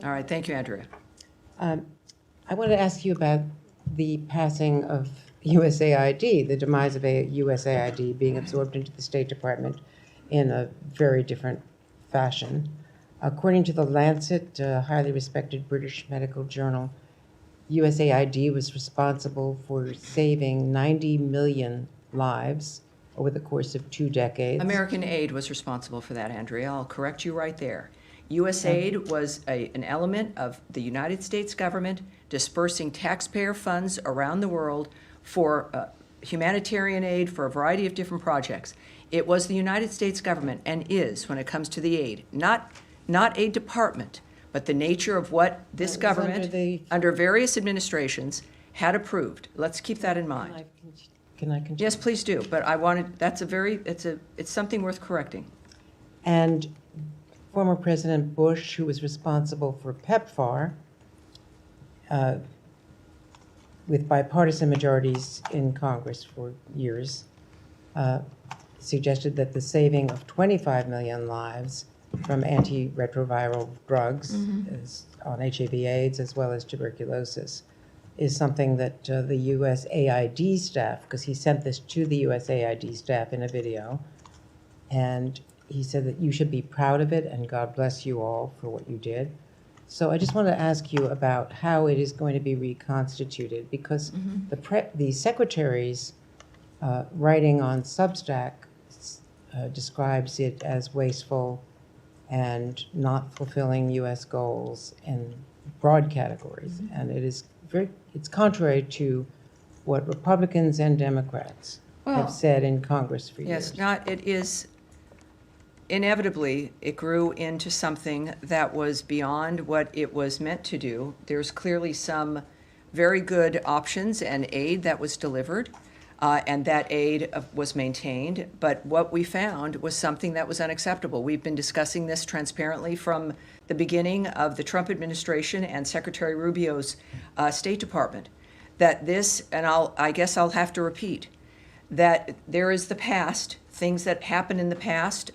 All right, thank you, Andrea. I want to ask you about the passing of USAID, the demise of USAID being absorbed into the State Department in a very different fashion. According to the Lancet, a highly respected British medical journal, USAID was responsible for saving 90 million lives over the course of 2 decades. American Aid was responsible for that, Andrea. I'll correct you right there. USAID was an element of the United States government dispersing taxpayer funds around the world for humanitarian aid for a variety of different projects. It was the United States government, and is, when it comes to the aid, not a department, but the nature of what this government, under various administrations, had approved. Let's keep that in mind. Can I continue? Yes, please do. But I wanted, it's something worth correcting. And former President Bush, who was responsible for PEPFAR, with bipartisan majorities in Congress for years, suggested that the saving of 25 million lives from antiretroviral drugs on HIV/AIDS as well as tuberculosis is something that the USAID staff, because he sent this to the USAID staff in a video, and he said that you should be proud of it and God bless you all for what you did. So I just want to ask you about how it is going to be reconstituted, because the secretary's writing on Substack describes it as wasteful and not fulfilling U.S. goals in broad categories. And it's contrary to what Republicans and Democrats have said in Congress for years. Yes, it is, inevitably, it grew into something that was beyond what it was meant to do. There's clearly some very good options and aid that was delivered, and that aid was maintained. But what we found was something that was unacceptable. We've been discussing this transparently from the beginning of the Trump administration and Secretary Rubio's State Department, that this, and I guess I'll have to repeat, that there is the past, things that happened in the past,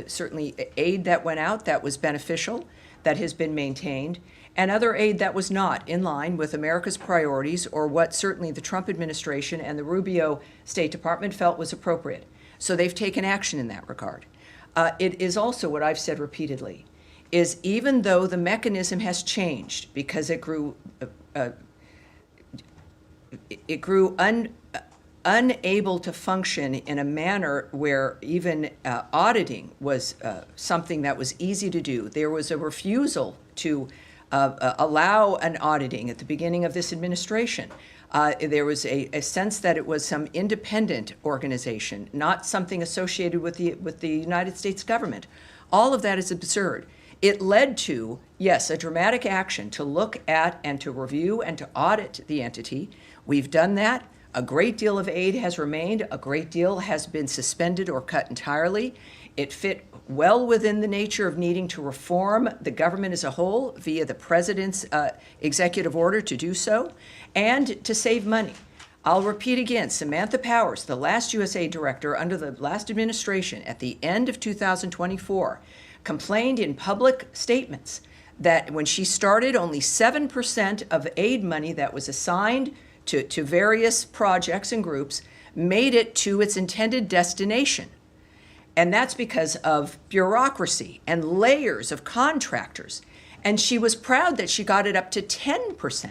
certainly aid that went out that was beneficial, that has been maintained, and other aid that was not in line with America's priorities or what certainly the Trump administration and the Rubio State Department felt was appropriate. So they've taken action in that regard. It is also what I've said repeatedly, is even though the mechanism has changed because it grew unable to function in a manner where even auditing was something that was easy to do. There was a refusal to allow an auditing at the beginning of this administration. There was a sense that it was some independent organization, not something associated with the United States government. All of that is absurd. It led to, yes, a dramatic action to look at and to review and to audit the entity. We've done that. A great deal of aid has remained. A great deal has been suspended or cut entirely. It fit well within the nature of needing to reform the government as a whole via the president's executive order to do so and to save money. I'll repeat again, Samantha Power, the last USAID director under the last administration at the end of 2024, complained in public statements that when she started, only 7% of aid money that was assigned to various projects and groups made it to its intended destination. And that's because of bureaucracy and layers of contractors. And she was proud that she got it up to 10%.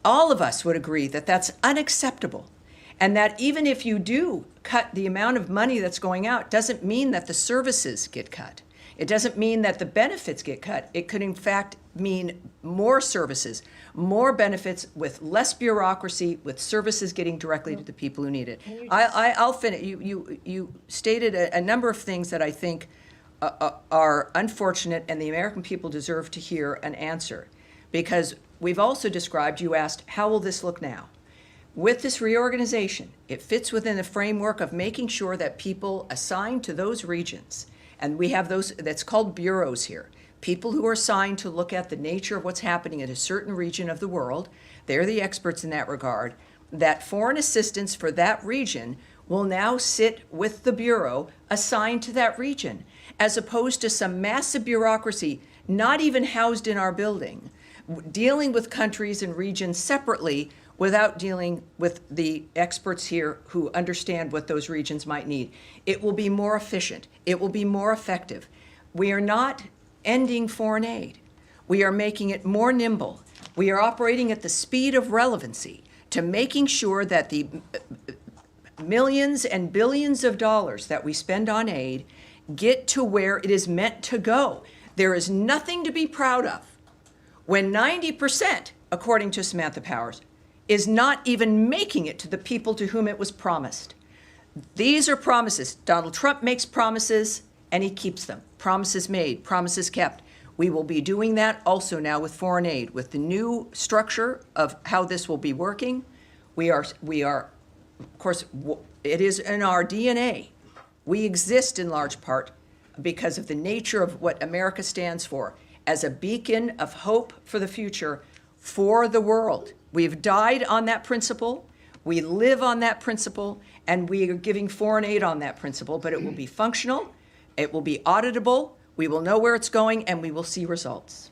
All of us would agree that that's unacceptable. And that even if you do cut the amount of money that's going out, doesn't mean that the services get cut. It doesn't mean that the benefits get cut. It could, in fact, mean more services, more benefits with less bureaucracy, with services getting directly to the people who need it. I'll finish. You stated a number of things that I think are unfortunate, and the American people deserve to hear an answer. Because we've also described, you asked, how will this look now? With this reorganization, it fits within the framework of making sure that people assigned to those regions, and we have those, that's called bureaus here, people who are assigned to look at the nature of what's happening in a certain region of the world. They're the experts in that regard. That foreign assistance for that region will now sit with the bureau assigned to that region, as opposed to some massive bureaucracy not even housed in our building, dealing with countries and regions separately without dealing with the experts here who understand what those regions might need. It will be more efficient. It will be more effective. We are not ending foreign aid. We are making it more nimble. We are operating at the speed of relevancy to making sure that the millions and billions of dollars that we spend on aid get to where it is meant to go. There is nothing to be proud of when 90%, according to Samantha Powers, is not even making it to the people to whom it was promised. These are promises. Donald Trump makes promises and he keeps them. Promises made, promises kept. We will be doing that also now with foreign aid. With the new structure of how this will be working, we are, of course, it is in our DNA. We exist in large part because of the nature of what America stands for as a beacon of hope for the future for the world. We've died on that principle. We live on that principle, and we are giving foreign aid on that principle, but it will be functional, it will be auditable, we will know where it's going, and we will see results.